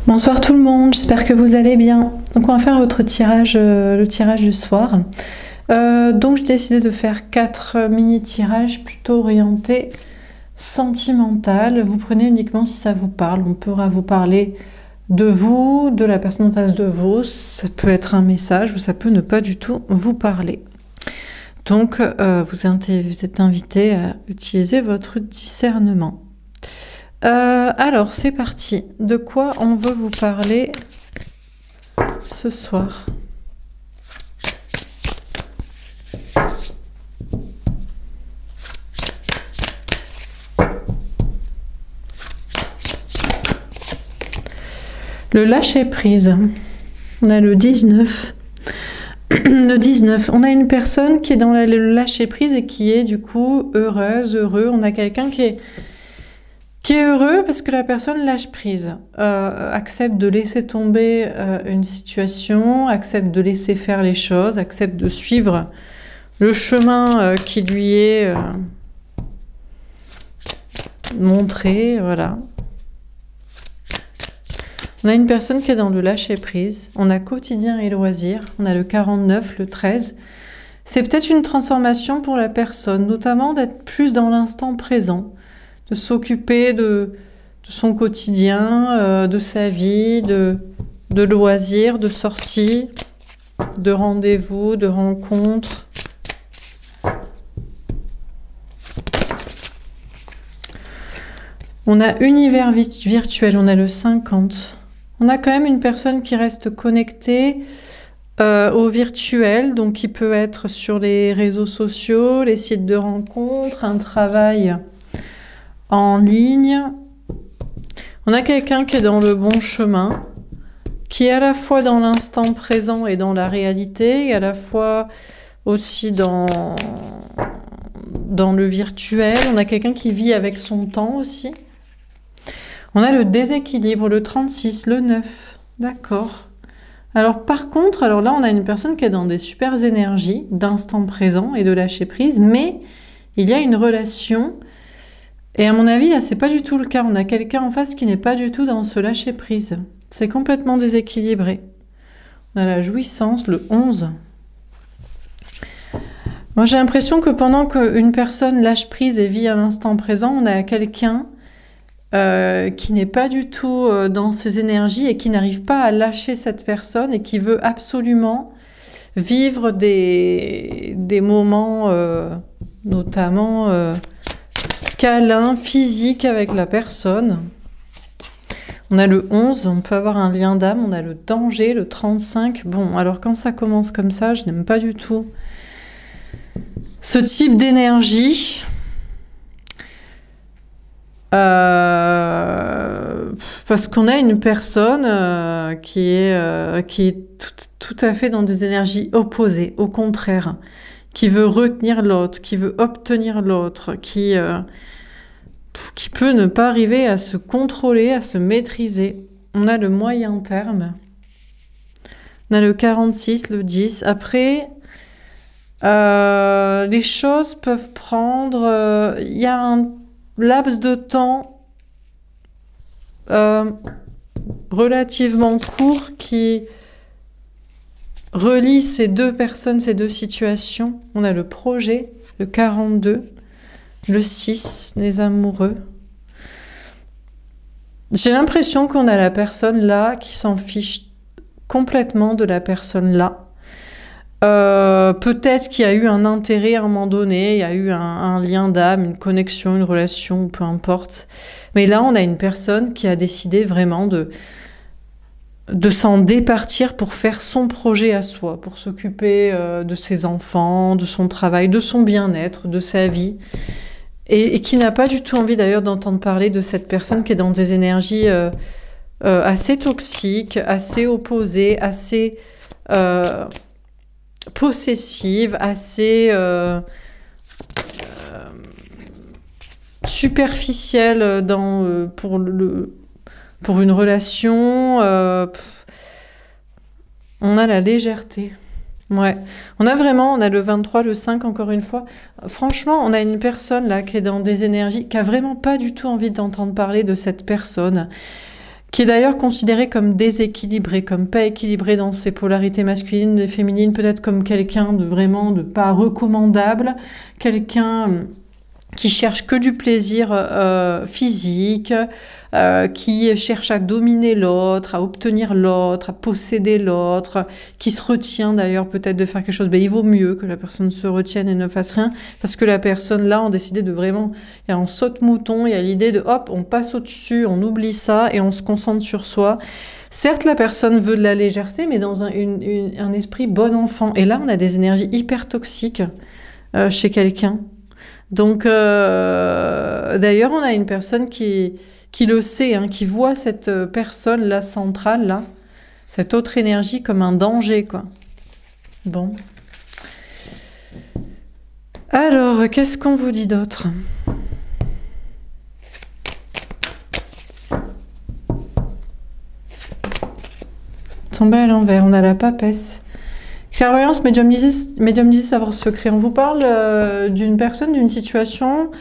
Bonsoir tout le monde, j'espère que vous allez bien. Donc on va faire votre tirage, le tirage du soir. Donc j'ai décidé de faire 4 mini-tirages plutôt orientés sentimental. Vous prenez uniquement si ça vous parle. On pourra vous parler de vous, de la personne en face de vous. Ça peut être un message ou ça peut ne pas du tout vous parler. Donc vous êtes invité à utiliser votre discernement. Alors c'est parti. De quoi on veut vous parler ce soir? Le lâcher prise. On a le 19. Le 19. On a une personne qui est dans le lâcher prise et qui est du coup heureuse, heureux. On a quelqu'un qui est heureux parce que la personne lâche prise, accepte de laisser tomber une situation, accepte de laisser faire les choses, accepte de suivre le chemin qui lui est montré, voilà. On a une personne qui est dans le lâcher prise, on a quotidien et loisir, on a le 49, le 13. C'est peut-être une transformation pour la personne, notamment d'être plus dans l'instant présent, de s'occuper de son quotidien, de sa vie, de loisirs, de sorties, de rendez-vous, de rencontres. On a univers virtuel, on a le 50. On a quand même une personne qui reste connectée au virtuel, donc qui peut être sur les réseaux sociaux, les sites de rencontres, un travail en ligne. On a quelqu'un qui est dans le bon chemin, qui est à la fois dans l'instant présent et dans la réalité, et à la fois aussi dans le virtuel. On a quelqu'un qui vit avec son temps aussi. On a le déséquilibre, le 36, le 9. D'accord. Alors par contre, alors là on a une personne qui est dans des super énergies d'instant présent et de lâcher prise, mais il y a une relation. Et à mon avis, là, c'est pas du tout le cas. On a quelqu'un en face qui n'est pas du tout dans ce lâcher-prise. C'est complètement déséquilibré. On a la jouissance, le 11. Moi, j'ai l'impression que pendant qu'une personne lâche prise et vit un instant présent, on a quelqu'un qui n'est pas du tout dans ses énergies et qui n'arrive pas à lâcher cette personne et qui veut absolument vivre des moments, notamment câlin, physique avec la personne. On a le 11, on peut avoir un lien d'âme, on a le danger, le 35. Bon, alors quand ça commence comme ça, je n'aime pas du tout ce type d'énergie. Parce qu'on a une personne qui est tout à fait dans des énergies opposées, au contraire, qui veut retenir l'autre, qui veut obtenir l'autre, qui peut ne pas arriver à se contrôler, à se maîtriser. On a le moyen terme. On a le 46, le 10. Après, les choses peuvent prendre... Il y a un laps de temps relativement court qui relie ces deux personnes, ces deux situations. On a le projet, le 42, le 6, les amoureux. J'ai l'impression qu'on a la personne là qui s'en fiche complètement de la personne là. Peut-être qu'il y a eu un intérêt à un moment donné, il y a eu un lien d'âme, une connexion, une relation, peu importe. Mais là, on a une personne qui a décidé vraiment de s'en départir pour faire son projet à soi, pour s'occuper de ses enfants, de son travail, de son bien-être, de sa vie. Et qui n'a pas du tout envie d'ailleurs d'entendre parler de cette personne qui est dans des énergies assez toxiques, assez opposées, assez... possessive, assez superficielle pour une relation. On a la légèreté. Ouais. On a le 23, le 5, encore une fois. Franchement, on a une personne là qui est dans des énergies, qui a vraiment pas du tout envie d'entendre parler de cette personne, qui est d'ailleurs considéré comme déséquilibré, comme pas équilibré dans ses polarités masculines et féminines, peut-être comme quelqu'un de vraiment de pas recommandable, quelqu'un qui cherche que du plaisir physique, qui cherche à dominer l'autre, à obtenir l'autre, à posséder l'autre, qui se retient d'ailleurs peut-être de faire quelque chose. Ben, il vaut mieux que la personne se retienne et ne fasse rien, parce que la personne là a décidé de vraiment, il y a un saute-mouton, il y a l'idée de hop, on passe au-dessus, on oublie ça et on se concentre sur soi. Certes, la personne veut de la légèreté, mais dans un esprit bon enfant. Et là, on a des énergies hyper toxiques chez quelqu'un. Donc, d'ailleurs, on a une personne qui le sait, hein, qui voit cette personne-là centrale, là, cette autre énergie comme un danger, quoi. Bon. Alors, qu'est-ce qu'on vous dit d'autre? Tombé à l'envers, on a la papesse. Clairvoyance, médiumnité, savoir secret. On vous parle d'une personne, d'une situation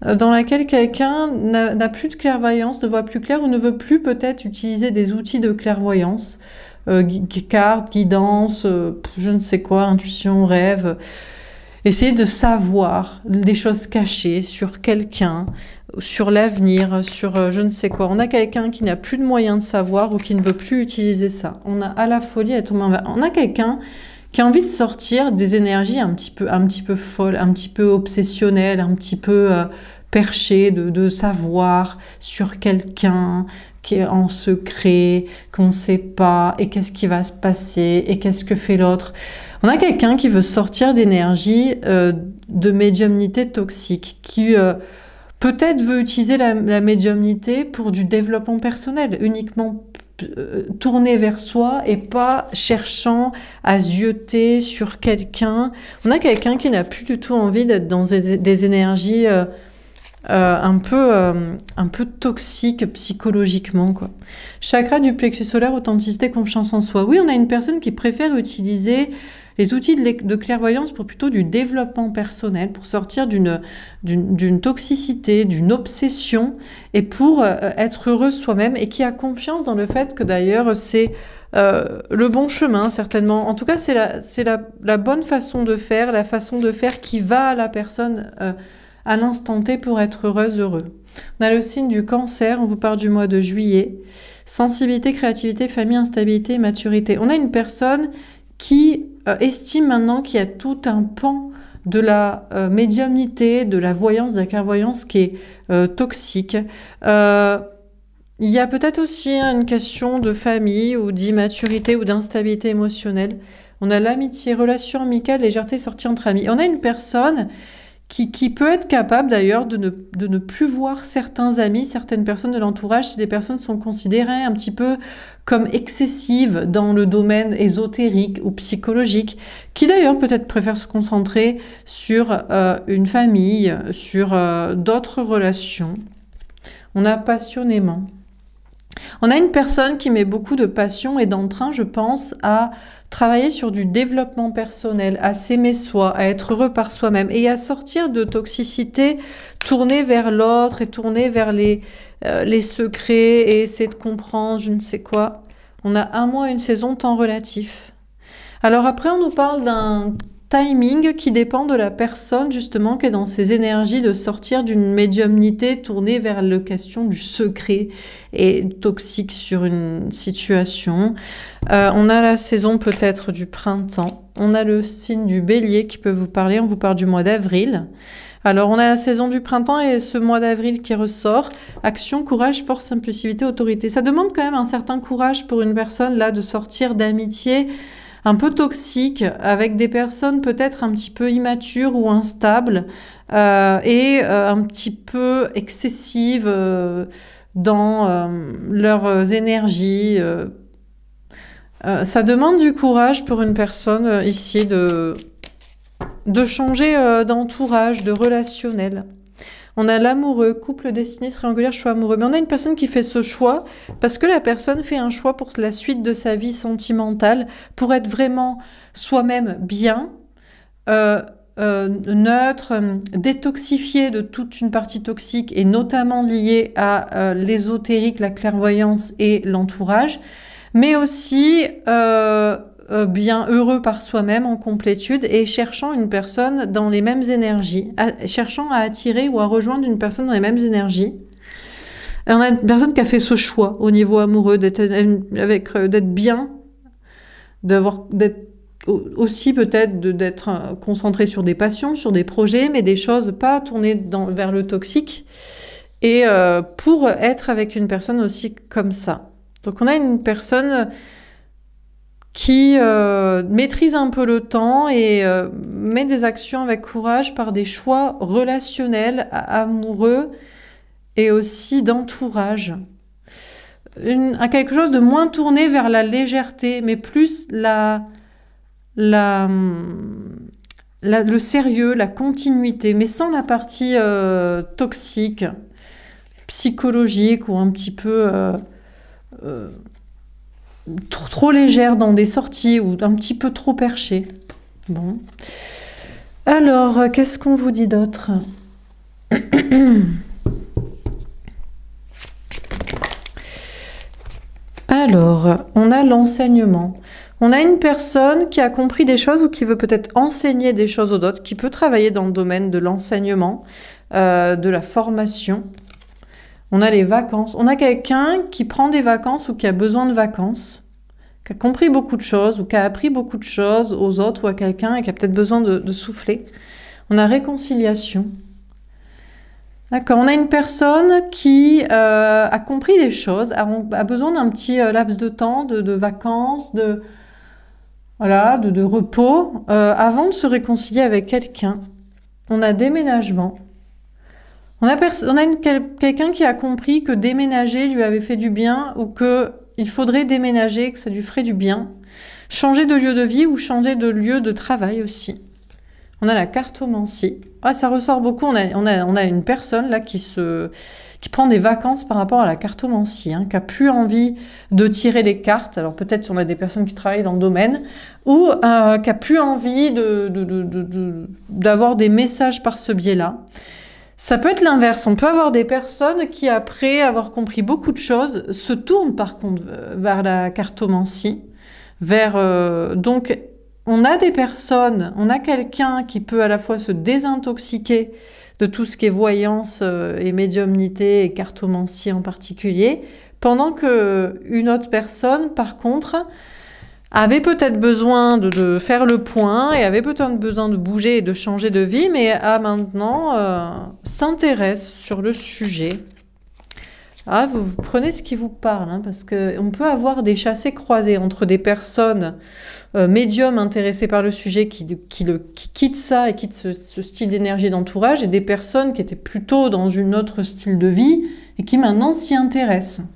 dans laquelle quelqu'un n'a plus de clairvoyance, ne voit plus clair ou ne veut plus peut-être utiliser des outils de clairvoyance, cartes, guidance, je ne sais quoi, intuition, rêve. Essayer de savoir des choses cachées sur quelqu'un, sur l'avenir, sur je ne sais quoi. On a quelqu'un qui n'a plus de moyens de savoir ou qui ne veut plus utiliser ça. On a à la folie à tomber envers. On a quelqu'un qui a envie de sortir des énergies un petit peu folles, un petit peu obsessionnelles, un petit peu perchées, de savoir sur quelqu'un qui est en secret, qu'on ne sait pas, et qu'est-ce qui va se passer, et qu'est-ce que fait l'autre. On a quelqu'un qui veut sortir d'énergie de médiumnité toxique, qui peut-être veut utiliser la médiumnité pour du développement personnel, uniquement tourné vers soi et pas cherchant à zioter sur quelqu'un. On a quelqu'un qui n'a plus du tout envie d'être dans des énergies un peu toxiques psychologiquement, quoi. Chakra du plexus solaire, authenticité, confiance en soi. Oui, on a une personne qui préfère utiliser les outils de clairvoyance pour plutôt du développement personnel, pour sortir d'une toxicité, d'une obsession, et pour être heureux soi-même, et qui a confiance dans le fait que d'ailleurs c'est le bon chemin, certainement. En tout cas, c'est la bonne façon de faire, la façon de faire qui va à la personne à l'instant T pour être heureuse, heureux. On a le signe du cancer, on vous parle du mois de juillet. Sensibilité, créativité, famille, instabilité, maturité. On a une personne qui estime maintenant qu'il y a tout un pan de la médiumnité, de la voyance, de la clairvoyance qui est toxique. Il y a peut-être aussi une question de famille ou d'immaturité ou d'instabilité émotionnelle. On a l'amitié, relation amicale, légèreté, sortie entre amis. On a une personne qui peut être capable d'ailleurs de ne plus voir certains amis, certaines personnes de l'entourage, si les personnes sont considérées un petit peu comme excessives dans le domaine ésotérique ou psychologique, qui d'ailleurs peut-être préfèrent se concentrer sur une famille, sur d'autres relations. On a passionnément. On a une personne qui met beaucoup de passion et d'entrain, je pense, à travailler sur du développement personnel, à s'aimer soi, à être heureux par soi-même et à sortir de toxicité, tourner vers l'autre et tourner vers les secrets et essayer de comprendre je ne sais quoi. On a un mois, une saison, temps relatif. Alors après, on nous parle d'un timing qui dépend de la personne justement qui est dans ses énergies de sortir d'une médiumnité tournée vers la question du secret et toxique sur une situation. On a la saison peut-être du printemps. On a le signe du bélier qui peut vous parler. On vous parle du mois d'avril. Alors, on a la saison du printemps et ce mois d'avril qui ressort. Action, courage, force, impulsivité, autorité. Ça demande quand même un certain courage pour une personne là de sortir d'amitié un peu toxique, avec des personnes peut-être un petit peu immatures ou instables et un petit peu excessives dans leurs énergies. Ça demande du courage pour une personne ici de changer d'entourage, de relationnel. On a l'amoureux, couple destiné, triangulaire, choix amoureux. Mais on a une personne qui fait ce choix parce que la personne fait un choix pour la suite de sa vie sentimentale, pour être vraiment soi-même bien, neutre, détoxifié de toute une partie toxique et notamment liée à l'ésotérique, la clairvoyance et l'entourage, mais aussi bien heureux par soi-même en complétude et cherchant une personne dans les mêmes énergies, cherchant à attirer ou à rejoindre une personne dans les mêmes énergies. Et on a une personne qui a fait ce choix au niveau amoureux, d'être bien, d'être aussi peut-être d'être concentré sur des passions, sur des projets, mais des choses pas tournées vers le toxique, et pour être avec une personne aussi comme ça. Donc on a une personne qui maîtrise un peu le temps et met des actions avec courage par des choix relationnels, amoureux et aussi d'entourage. Quelque chose de moins tourné vers la légèreté, mais plus le sérieux, la continuité, mais sans la partie toxique, psychologique ou un petit peu trop légère dans des sorties ou un petit peu trop perché. Bon. Alors, qu'est-ce qu'on vous dit d'autre? Alors, on a l'enseignement. On a une personne qui a compris des choses ou qui veut peut-être enseigner des choses aux autres, qui peut travailler dans le domaine de l'enseignement, de la formation. On a les vacances. On a quelqu'un qui prend des vacances ou qui a besoin de vacances, qui a compris beaucoup de choses ou qui a appris beaucoup de choses aux autres ou à quelqu'un et qui a peut-être besoin de souffler. On a réconciliation. D'accord, on a une personne qui a compris des choses, a besoin d'un petit laps de temps, de vacances, de repos, avant de se réconcilier avec quelqu'un. On a déménagement. On a quelqu'un qui a compris que déménager lui avait fait du bien ou qu'il faudrait déménager, que ça lui ferait du bien. Changer de lieu de vie ou changer de lieu de travail aussi. On a la cartomancie. Ah, ça ressort beaucoup. On a une personne là qui prend des vacances par rapport à la cartomancie, qui a plus envie de tirer les cartes. Alors peut-être si on a des personnes qui travaillent dans le domaine, ou qui a plus envie d'avoir des messages par ce biais-là. Ça peut être l'inverse. On peut avoir des personnes qui, après avoir compris beaucoup de choses, se tournent par contre vers la cartomancie, donc on a des personnes, on a quelqu'un qui peut à la fois se désintoxiquer de tout ce qui est voyance et médiumnité et cartomancie en particulier, pendant que une autre personne, par contre, avait peut-être besoin de faire le point et avait peut-être besoin de bouger et de changer de vie, mais a maintenant s'intéresse sur le sujet. Ah, vous prenez ce qui vous parle, parce qu'on peut avoir des chassés croisés entre des personnes médiums intéressées par le sujet qui quittent ça et quittent ce style d'énergie d'entourage, et des personnes qui étaient plutôt dans une autre style de vie et qui maintenant s'y intéressent.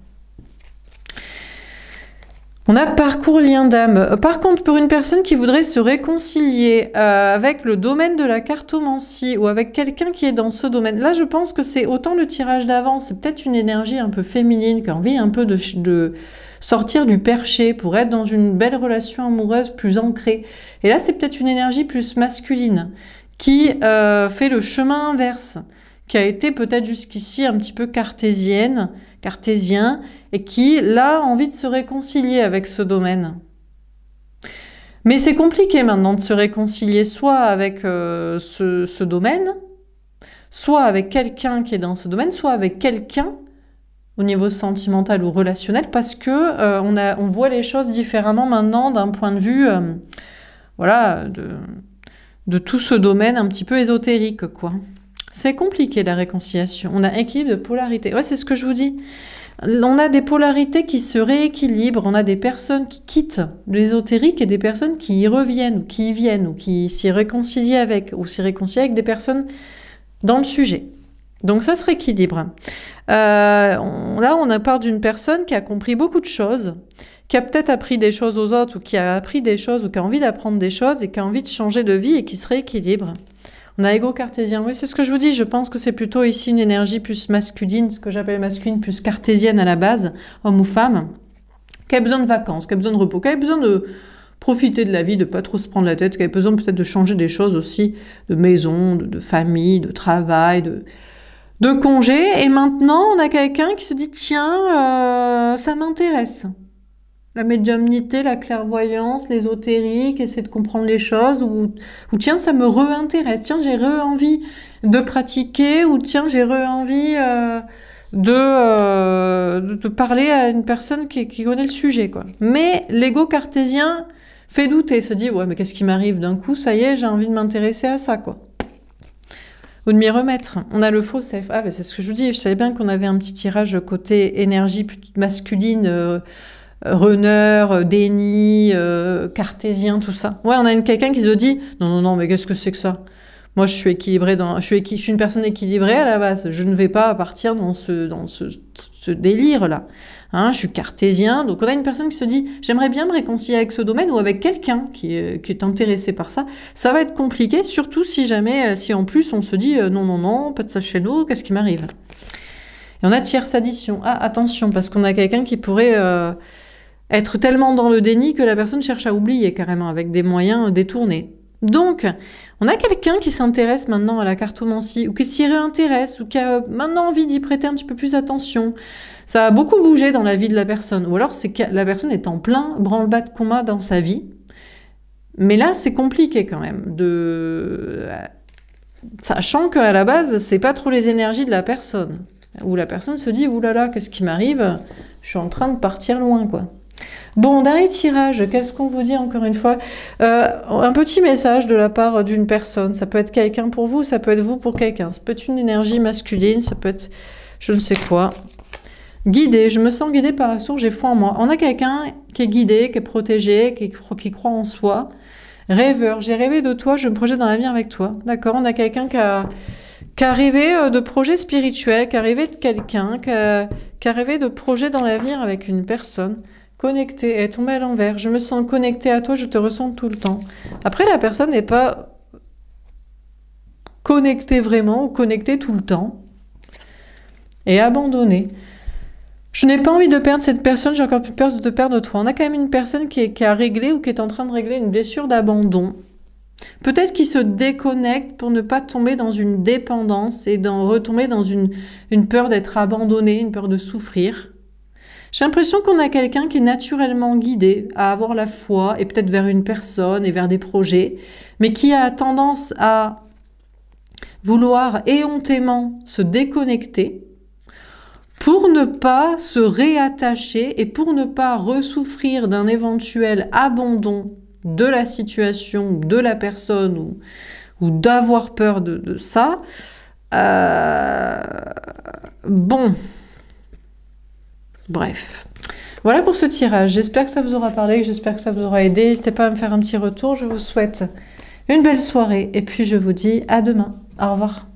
On a parcours lien d'âme. Par contre, pour une personne qui voudrait se réconcilier avec le domaine de la cartomancie ou avec quelqu'un qui est dans ce domaine, là je pense que c'est autant le tirage d'avant, c'est peut-être une énergie un peu féminine qui a envie un peu de sortir du perché pour être dans une belle relation amoureuse plus ancrée. Et là c'est peut-être une énergie plus masculine qui fait le chemin inverse, qui a été peut-être jusqu'ici un petit peu cartésien, et qui, là, a envie de se réconcilier avec ce domaine. Mais c'est compliqué maintenant de se réconcilier soit avec ce domaine, soit avec quelqu'un qui est dans ce domaine, soit avec quelqu'un au niveau sentimental ou relationnel, parce que on voit les choses différemment maintenant d'un point de vue de tout ce domaine un petit peu ésotérique, quoi. C'est compliqué la réconciliation. On a équilibre de polarité. Ouais, c'est ce que je vous dis. On a des polarités qui se rééquilibrent. On a des personnes qui quittent l'ésotérique et des personnes qui y reviennent, ou qui y viennent, ou qui s'y réconcilient avec, ou s'y réconcilient avec des personnes dans le sujet. Donc ça se rééquilibre. Là, on parle d'une personne qui a compris beaucoup de choses, qui a peut-être appris des choses aux autres, ou qui a appris des choses, ou qui a envie d'apprendre des choses, et qui a envie de changer de vie, et qui se rééquilibre. On a égo cartésien, oui, c'est ce que je vous dis, je pense que c'est plutôt ici une énergie plus masculine, ce que j'appelle masculine, plus cartésienne à la base, homme ou femme, qui a besoin de vacances, qui a besoin de repos, qui a besoin de profiter de la vie, de pas trop se prendre la tête, qui avait besoin peut-être de changer des choses aussi, de maison, de famille, de travail, de congé. Et maintenant, on a quelqu'un qui se dit, tiens, ça m'intéresse. La médiumnité, la clairvoyance, l'ésotérique, essayer de comprendre les choses, ou tiens, ça me re-intéresse, tiens, j'ai re-envie de pratiquer, ou tiens, j'ai re-envie de parler à une personne qui connaît le sujet, quoi. Mais l'ego cartésien fait douter, se dit, ouais, mais qu'est-ce qui m'arrive d'un coup, ça y est, j'ai envie de m'intéresser à ça, quoi. Ou de m'y remettre. On a le faux self. Ah, ben c'est ce que je vous dis, je savais bien qu'on avait un petit tirage côté énergie masculine, runner, déni, cartésien, tout ça. Ouais, on a quelqu'un qui se dit non, mais qu'est-ce que c'est que ça? Moi, je suis équilibrée, je suis une personne équilibrée à la base. Je ne vais pas partir dans ce délire-là. Hein, je suis cartésien. Donc, on a une personne qui se dit j'aimerais bien me réconcilier avec ce domaine ou avec quelqu'un qui est intéressé par ça. Ça va être compliqué, surtout si en plus on se dit non, pas de ça chez nous, qu'est-ce qui m'arrive? Et on a tierce addition. Ah, attention, parce qu'on a quelqu'un qui pourrait être tellement dans le déni que la personne cherche à oublier carrément avec des moyens détournés. Donc, on a quelqu'un qui s'intéresse maintenant à la cartomancie ou qui s'y réintéresse ou qui a maintenant envie d'y prêter un petit peu plus attention. Ça a beaucoup bougé dans la vie de la personne. Ou alors, c'est que la personne est en plein branle-bas de combat dans sa vie. Mais là, c'est compliqué quand même. Sachant qu'à la base, c'est pas trop les énergies de la personne. Où la personne se dit, oulala, qu'est-ce qui m'arrive? Je suis en train de partir loin, quoi. Bon, dernier tirage, qu'est-ce qu'on vous dit encore une fois? Un petit message de la part d'une personne. Ça peut être quelqu'un pour vous, ça peut être vous pour quelqu'un. Ça peut être une énergie masculine, ça peut être je ne sais quoi. Guidé, je me sens guidée par la source, j'ai foi en moi. On a quelqu'un qui est guidé, qui est protégé, qui croit en soi. Rêveur, j'ai rêvé de toi, je me projette dans l'avenir avec toi. D'accord, on a quelqu'un qui a rêvé de projets spirituels, qui a rêvé de quelqu'un, qui a rêvé de projets dans l'avenir avec une personne. Connecté, elle est tombée à l'envers. Je me sens connectée à toi, je te ressens tout le temps. Après, la personne n'est pas connectée vraiment ou connectée tout le temps. Et abandonnée. Je n'ai pas envie de perdre cette personne, j'ai encore plus peur de te perdre toi. On a quand même une personne qui a réglé ou qui est en train de régler une blessure d'abandon. Peut-être qu'il se déconnecte pour ne pas tomber dans une dépendance et retomber dans une peur d'être abandonné, une peur de souffrir. J'ai l'impression qu'on a quelqu'un qui est naturellement guidé à avoir la foi et peut-être vers une personne et vers des projets, mais qui a tendance à vouloir éhontément se déconnecter pour ne pas se réattacher et pour ne pas ressouffrir d'un éventuel abandon de la situation, de la personne ou d'avoir peur de ça. Bon. Bref, voilà pour ce tirage. J'espère que ça vous aura parlé, j'espère que ça vous aura aidé. N'hésitez pas à me faire un petit retour. Je vous souhaite une belle soirée et puis je vous dis à demain. Au revoir.